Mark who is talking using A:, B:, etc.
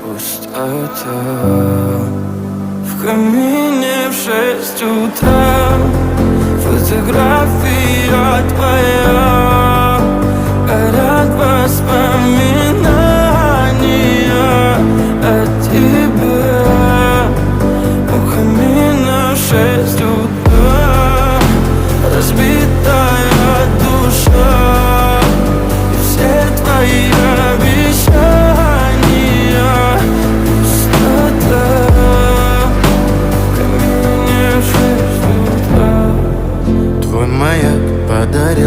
A: пустота. В камине в 6 утра фотография твоя.